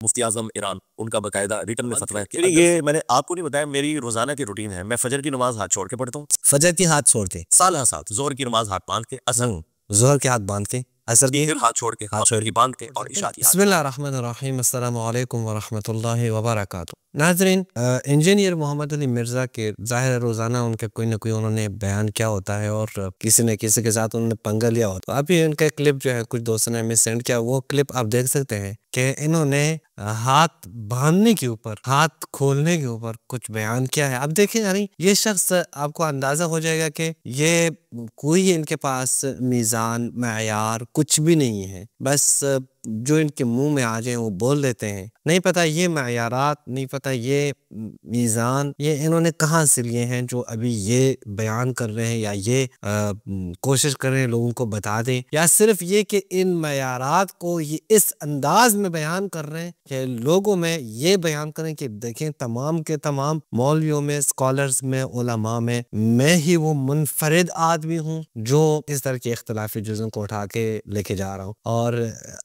मुफ्ती आजम Iran, उनका बाकायदा return में फतवा है। ये मैंने आपको नहीं बताया, मेरी रोजाना की रूटीन है। मैं फजर की नमाज हाथ छोड़ के पढ़ता हूँ। फजर की हाथ छोड़ के, साल साथ जोहर की नमाज हाथ बांध के, असर जोहर के हाथ बांध के, असर की फिर हाथ छोड़ के, हाथ छोड़ के बांध के, और इशा की हाथ। बिस्मिल्लाहिर्रहमानिर्रहीम, अस्सलामु अलैकुम वरहमतुल्लाहि वबरकातुहू। नाज़रीन, इंजीनियर मोहम्मद अली मिर्ज़ा के ज़ाहिर है रोज़ाना उनका कोई ना कोई उन्होंने बयान किया होता है और किसी न किसी के साथ उन्होंने पंगा लिया होता है। अभी उनका क्लिप जो है कुछ दोस्तों ने हमें सेंड किया, वो क्लिप आप देख सकते हैं कि इन्होंने हाथ बांधने के ऊपर, हाथ खोलने के ऊपर कुछ बयान किया है। अब देखें यानी ये शख्स, आपको अंदाज़ा हो जाएगा कि ये कोई इनके पास मीज़ान मयार कुछ भी नहीं है, बस जो इनके मुंह में आ जाए वो बोल देते हैं। नहीं पता ये मयारात, नहीं पता ये मीज़ान ये इन्होंने कहाँ से लिए हैं जो अभी ये बयान कर रहे हैं, या ये कोशिश कर रहे हैं लोगों को बता दें, या सिर्फ ये कि इन मयारात को ये इस अंदाज में बयान कर रहे हैं कि लोगों में ये बयान करें कि देखें तमाम के तमाम मौलवियों में, स्कॉलर्स में, उलमा में मैं ही वो मुनफरिद आदमी हूँ जो इस तरह के इख्तलाफी जुज़ों को उठा के लेके जा रहा हूँ। और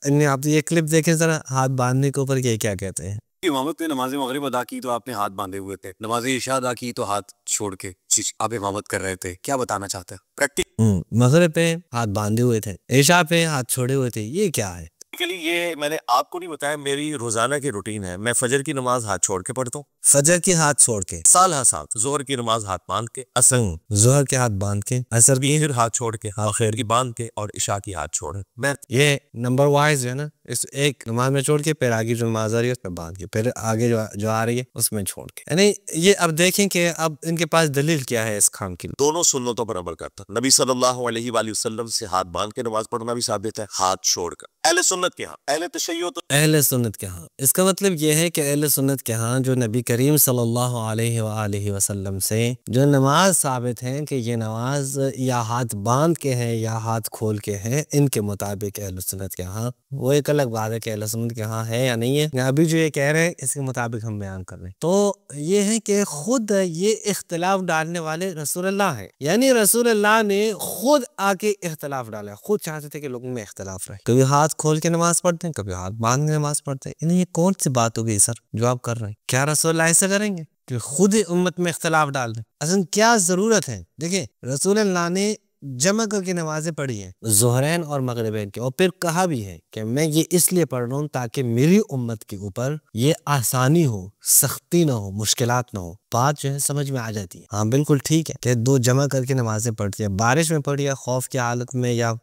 इन्हें आप ये क्लिप देखें जरा, हाथ बांधने के ऊपर ये क्या कहते हैं। इमामत ने नमाज मगरिब अदा की तो आपने हाथ बांधे हुए थे, नमाज इशा अदा की तो हाथ छोड़ के आप इमामत कर रहे थे। क्या बताना चाहते हैं? प्रैक्टिस मगरिब पे हाथ बांधे हुए थे, इशा पे हाथ छोड़े हुए थे, ये क्या है? ये मैंने आपको नहीं बताया, मेरी रोजाना की रूटीन है। मैं फजर की नमाज हाथ छोड़ के पढ़ता हूँ। फजर की हाथ छोड़ के, साल साथ जोहर की नमाज हाथ बांध के, असर जोहर के हाथ बांध के, असर की फिर हाथ छोड़ के, आखिर की बांध के, और इशा की हाथ छोड़। मैं ये नंबर वाइज है ना, इस एक नमाज में छोड़ के फिर आगे जो नमाज आ रही है उसमें बांध के, फिर आगे जो आ रही है उसमें छोड़ के। यानी ये अब देखें कि अब इनके पास दलील क्या है इस काम की। दोनों सुन्नतों पर अमल करता। नबी सल्लल्लाहु अलैहि वसल्लम से हाथ बांध के नमाज पढ़ना भी साबित है, हाथ छोड़कर। अहले सुन्नत के यहाँ, अहले तशय्युअ तो अहले सुन्नत के यहाँ, इसका मतलब ये है कि अहले सुन्नत के यहाँ जो नबी करीम सल्लल्लाहु अलैहि वसल्लम से जो नमाज साबित है कि ये नमाज या हाथ बांध के है या हाथ खोल के है, इनके मुताबिक अहले सुन्नत के यहाँ, वो एक अलग बात है कि अहले सुन्नत के यहाँ है या नहीं है। अभी जो ये कह रहे हैं इसके मुताबिक हम बयान कर रहे हैं, तो ये है कि खुद ये इख्तलाफ डालने वाले रसूलुल्लाह है। यानी रसूलुल्लाह ने खुद आके इख्तलाफ डाला, खुद चाहते थे कि लोगों में इख्तलाफ रहे। कभी हाथ खोल के नमाज पढ़ते हैं, कभी हाथ बांध के नमाज पढ़ते हैं। ये कौन सी बात हो गई सर जो आप कर रहे हैं? क्या रसूलुल्लाह ऐसा करेंगे कि खुद ही उम्मत में इख्तलाफ डाल दें? असल क्या जरूरत है? देखिए रसूलुल्लाह ने जमा करके नमाजें पढ़ी हैं, ज़ोहरैन और मगरिबैन की, और फिर कहा भी है कि मैं ये इसलिए पढ़ रहा हूँ ताकि मेरी उम्मत के ऊपर ये आसानी हो, सख्ती ना हो, मुश्किलात ना हो। बात जो है समझ में आ जाती है। हाँ बिल्कुल ठीक है कि दो जमा करके नमाजें पढ़ती है, बारिश में पढ़ी या खौफ की हालत में या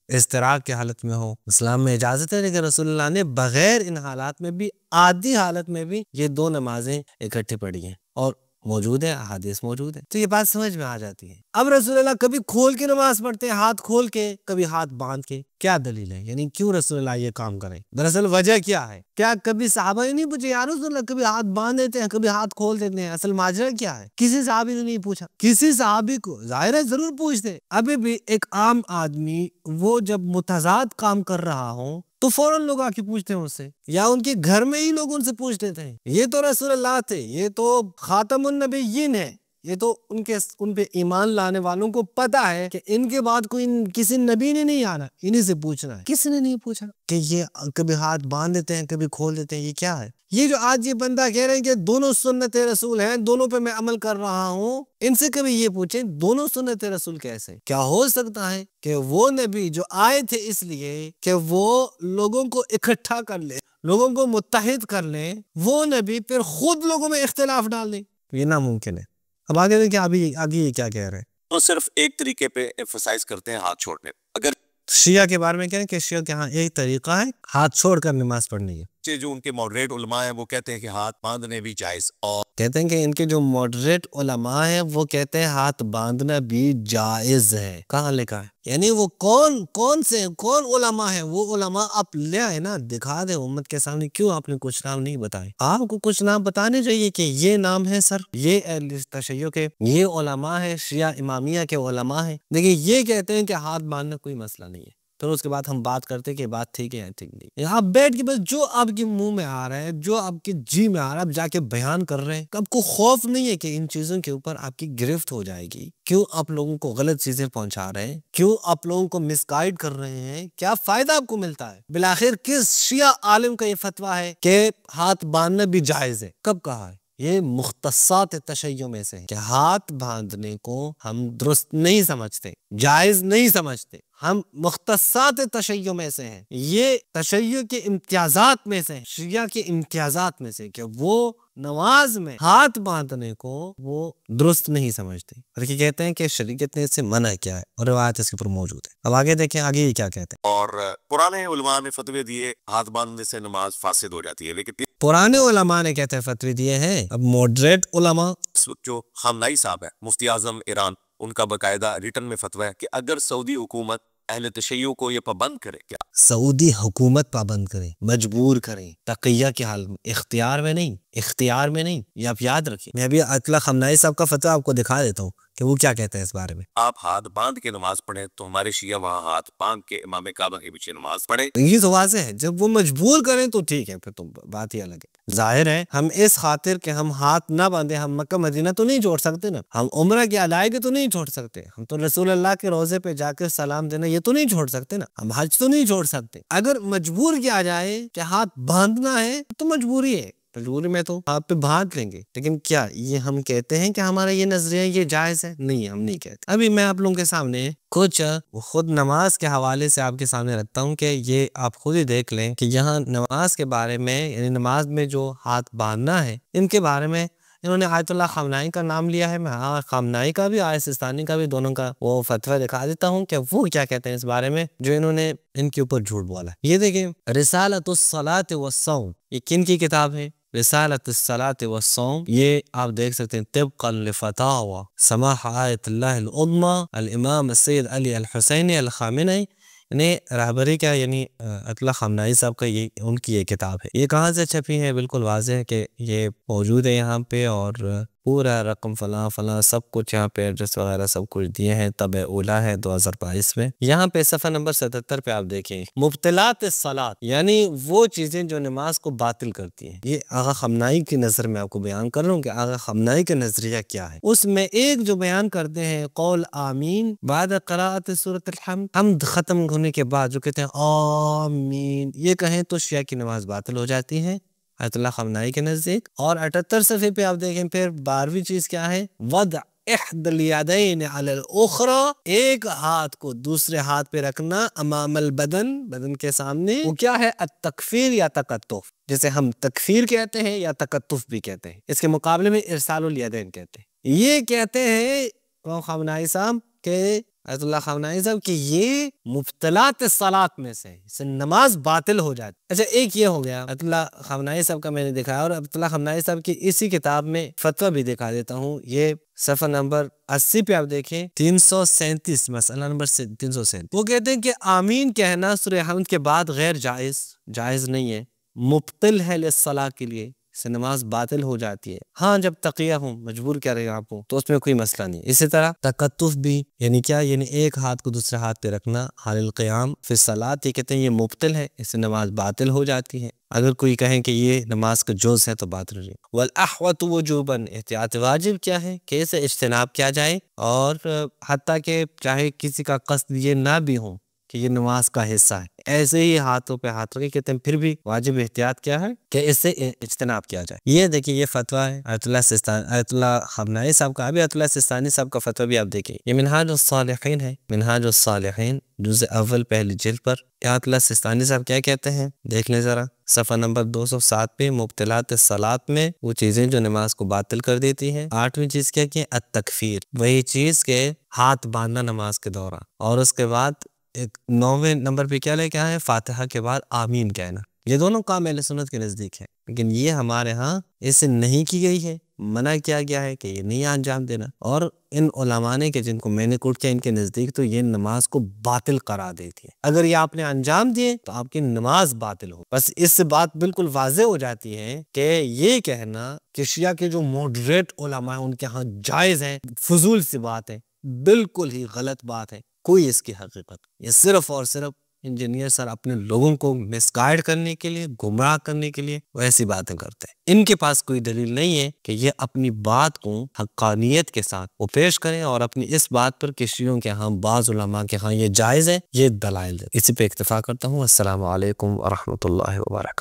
इस्तराक की हालत में हो, इस्लाम में इजाजत है। लेकिन रसूलुल्लाह ने बगैर इन हालात में भी, आधी हालत में भी ये दो नमाजें इकट्ठे पढ़ी हैं और मौजूद है, हदीस मौजूद है, तो ये बात समझ में आ जाती है। अब रसूलुल्लाह कभी खोल के नमाज पढ़ते हैं, हाथ खोल के, कभी हाथ बांध के, क्या दलील है? यानी क्यों रसूलुल्लाह ये काम करें? दरअसल वजह क्या है? क्या कभी सहाबा ने नहीं पूछे यार रसूलुल्लाह कभी हाथ बांध देते हैं, कभी हाथ खोल देते हैं, असल माजरा क्या है? किसी सहाबी ने नहीं पूछा। किसी सहाबी को जाहिर है जरूर पूछते। अभी भी एक आम आदमी वो जब मुतजाद काम कर रहा हो तो फौरन लोग आके पूछते हैं उससे, या उनके घर में ही लोग उनसे पूछ लेते हैं। ये तो रसूलुल्लाह थे, ये तो खातमुन नबिय्यीन है, ये तो उन पे ईमान लाने वालों को पता है कि इनके बाद कोई किसी नबी ने नहीं आना, इन्हीं से पूछना है। किसी ने नहीं पूछा कि ये कभी हाथ बांध देते हैं, कभी खोल देते हैं, ये क्या है? ये जो आज ये बंदा कह रहे हैं कि दोनों सुन्नत रसूल हैं, दोनों पे मैं अमल कर रहा हूँ, इनसे कभी ये पूछे दोनों सुन्नत रसूल कैसे? क्या हो सकता है कि वो नबी जो आए थे इसलिए कि वो लोगों को इकट्ठा कर ले, लोगों को मुत्तहिद कर ले, वो नबी फिर खुद लोगों में इख्तिलाफ डाल दे? ये नामुमकिन है। अब आगे देखिए, अभी आगे ये क्या कह रहे हैं। तो सिर्फ एक तरीके पे एम्फसाइज करते हैं, हाथ छोड़ने। अगर शिया के बारे में कहें कि शिया के यहाँ एक तरीका है हाथ छोड़कर नमाज पढ़ने की। जो उनके मॉडरेट उलमा है वो कहते हैं कि हाथ बांधने भी जायज, और कहते हैं कि इनके जो मॉडरेट उलमा है वो कहते हैं हाथ बांधना भी जायज है। कहाँ लिखा है? यानी वो कौन उलमा है? वो उलमा आप ले आए ना, दिखा दे उम्मत के सामने। क्यों आपने कुछ नाम नहीं बताए? आपको कुछ नाम बताने चाहिए कि ये नाम है सर, ये तशय्युअ के ये उलमा है, शिया इमामिया के उलमा है। देखिए ये कहते हैं कि हाथ बांधना कोई मसला नहीं है, फिर उसके बाद हम बात करते कि बात ठीक है या ठीक नहीं। आप बैठ के बस जो आपके मुंह में आ रहा है, जो आपके जी में आ रहा है, आप जाके बयान कर रहे हैं। आपको खौफ नहीं है कि इन चीजों के ऊपर आपकी गिरफ्त हो जाएगी? क्यों आप लोगों को गलत चीजें पहुंचा रहे हैं? क्यों आप लोगों को मिसगाइड कर रहे हैं? क्या फायदा आपको मिलता है? बिलाखिर किस शिया आलिम का ये फतवा है कि हाथ बांधना भी जायज है? कब कहा है? ये मुख्तसात तशय्यो में से है कि हाथ बांधने को हम दुरुस्त नहीं समझते, जायज नहीं समझते। हम मुख्तसात तशय्यो में से हैं। ये तशय्यो के इम्तियाजात में से हैं, शिया के इम्तियाजात में से, कि वो नमाज में हाथ बांधने को वो दुरुस्त नहीं समझते, बल्कि कहते हैं कि शरीयत ने इससे मना किया है और रिवायत इसके ऊपर मौजूद है। अब आगे देखें, आगे ये क्या कहते हैं। और पुराने उलमा ने फतवे दिए हाथ बांधने से नमाज फासिद हो जाती है, लेकिन पुराने उलमा ने कहते हैं फतवे दिए हैं। अब मॉडरेट उलमा, इस वक्त जो खamenei साहब है, मुफ्ती आजम ईरान, उनका बाकायदा रिटर्न में फतवा है कि अगर सऊदी हुकूमत अहले तशय्यो को ये पाबंद करे, क्या सऊदी हुकूमत पाबंद करे, मजबूर करें, तकिया के हाल में, इख्तियार में नहीं, इख्तियार में नहीं, ये आप याद रखिए। मैं अभी अतला खamenei साहब का फतवा आपको दिखा देता हूँ कि वो क्या कहते हैं इस बारे में। आप हाथ बांध के नमाज पढ़े तो हमारे शिया वहाँ हाथ बांध के इमाम काबा के पीछे नमाज पढ़े। ये तो वाज़ेह है, जब वो मजबूर करें तो ठीक है, फिर तो बात ही अलग है। जाहिर है हम इस खातिर के हम हाथ ना बांधे, हम मक्का मदीना तो नहीं छोड़ सकते ना, हम उम्रा की अदायगी तो नहीं छोड़ सकते, हम तो रसूल अल्लाह के रोजे पे जाकर सलाम देना ये तो नहीं छोड़ सकते ना, हम हज तो नहीं छोड़ सकते। अगर मजबूर किया जाए कि हाथ बांधना है तो मजबूरी है, मजबूरी में तो आप पे बांध लेंगे। लेकिन क्या ये हम कहते हैं कि हमारा ये नजरिया ये जायज है? नहीं, हम नहीं कहते। अभी मैं आप लोगों के सामने कुछ खुद नमाज के हवाले से आपके सामने रखता हूँ कि ये आप खुद ही देख लें कि यहाँ नमाज के बारे में, यानी नमाज में जो हाथ बांधना है, इनके बारे में इन्होंने आयतुल्लाह खamenei का नाम लिया है। मैं खamenei का भी, आयत सिस्तानी का भी, दोनों का वो फतवा दिखा देता हूँ कि वो क्या कहते हैं इस बारे में जो इन्होंने इनके ऊपर झूठ बोला। ये देखिए, रिसालतुस सलात वस्सौम, ये किन की किताब है? रिसालतुस सलात वस्सौम। ये आप देख सकते हैं तिब्क़न लिफ़तावा समाह आयतुल्लाहिल उज़्मा अल इमाम सैयद अली अल हुसैनी अल खamenei, यानी रहबरी का, यानी अतला खamenei साहब का ये उनकी ये किताब है। ये कहाँ से छपी है? बिल्कुल वाज़ेह है कि ये मौजूद है यहाँ पे, और पूरा रकम फला फला सब कुछ यहाँ पे, एड्रेस वगैरह सब कुछ दिए हैं। तब ओला है 2022 में। यहाँ पे सफ़ा नंबर 77 पे आप देखें, मुब्तिलात सलात, यानी वो चीज़ें जो नमाज को बातिल करती हैं। ये आगा खamenei की नज़र में आपको बयान कर रहा हूँ कि आगा खamenei का नज़रिया क्या है। उसमें एक जो बयान करते हैं कौल आमीन बाद क़राअत सूरत अल-हम्द, हम्द ख़त्म होने के बाद जो कहते हैं आमीन, ये कहें तो शिया की नमाज बातिल हो जाती है आयतुल्लाह खamenei के नज़दीक। और 78 सफ़े पे आप देखें फिर 12वीं चीज़ क्या है? वद इहदल यदैन अलल उखरा, एक हाथ को दूसरे हाथ पे रखना, अमामल बदन, बदन के सामने। वो क्या है? अत-तकफीर या तकत्तुफ, जैसे हम तकफीर कहते हैं या तकत्तुफ भी कहते हैं। इसके मुकाबले में इरसालुल यदैन कहते हैं। ये कहते हैं खamenei साहब के, आयतुल्लाह खamenei साहब कि ये मुब्तिलात सलात में से, इससे नमाज बातिल हो जाती। अच्छा, एक ये हो गया आयतुल्लाह खamenei साहब का मैंने दिखाया, और आयतुल्लाह खamenei साहब की इसी किताब में फतवा भी दिखा देता हूँ। ये सफ़ा नंबर 80 पे आप देखें, 337 मसला नंबर 337। वो कहते हैं कि आमीन कहना सूरह हम्द के बाद गैर जायज़, जायज़ नहीं है, मुब्तिल है लिस्सलाह के लिए, से नमाज बातिल हो जाती है। हाँ, जब तकिया हो, मजबूर कर रहे हैं आपको, तो उसमें कोई मसला नहीं। इसी तरह तकत्तुफ भी, यानी क्या? यानी एक हाथ को दूसरे हाथ पे रखना हालिल क़ियाम फिर सलात, ये कहते हैं ये मुब्तिल है, इससे नमाज बातिल हो जाती है। अगर कोई कहे कि ये नमाज का जुज़ है तो बातिल नहीं। वल अहवतु वुजूबन, एहतियात वाजिब क्या है कि इसे इज्तिनाब किया जाए, और हत्ता के चाहे किसी का कस्द ये ना भी हो कि ये नमाज का हिस्सा है, ऐसे ही हाथों पे हाथ रखे, कहते हैं फिर भी वाजिब एहतियात क्या है कि इससे इज्तिनाब किया जाए। ये देखिए, ये फतवा है आयतुल्लाह खamenei साहब का। अभी आयतुल्लाह सिस्तानी साहब का फतवा भी आप देखिए, ये मिनहाजुस सालिहीन है, मिनहाजुस सालिहीन जुज़ अव्वल पहली जिल्द पर आयतुल्लाह सिस्तानी साहब क्या कहते हैं, देख लें जरा। सफ़ा नंबर 207 पे मुब्तिलात सलात में वो चीज़ें जो नमाज को बातिल कर देती हैं। 8वीं चीज़ क्या की? अत-तकफीर, वही चीज़ के हाथ बांधना नमाज के दौरान। और उसके बाद एक 9वें नंबर पे क्या लेके आए? फातिहा के बाद आमीन कहना। ये दोनों काम अहले सुन्नत के नज़दीक है, लेकिन ये हमारे यहाँ इससे नहीं की गई है, मना किया गया है कि ये नहीं अंजाम देना। और इन उलमा ने के जिनको मैंने कोट किया, इनके नज़दीक तो ये नमाज को बातिल करार देती है। अगर ये आपने अंजाम दिए तो आपकी नमाज बातिल हो। बस इससे बात बिल्कुल वाज़ेह हो जाती है कि ये कहना कि शिया के जो मॉडरेट उलमा है उनके यहाँ जायज़ है, फजूल सी बात है, बिल्कुल ही गलत बात है। कोई इसकी हकीकत, ये सिर्फ और सिर्फ इंजीनियर सर अपने लोगों को मिसगाइड करने के लिए, गुमराह करने के लिए वो ऐसी बातें करते हैं। इनके पास कोई दलील नहीं है कि ये अपनी बात को हक्कानियत के साथ वो पेश करें और अपनी इस बात पर कि शियों के यहाँ, बाज़ उलमा के यहाँ ये जायज़ है, ये दलाइल है। इसी पे इक्तफा करता हूँ। अस्सलामु अलैकुम व रहमतुल्लाहि व बरकातहू।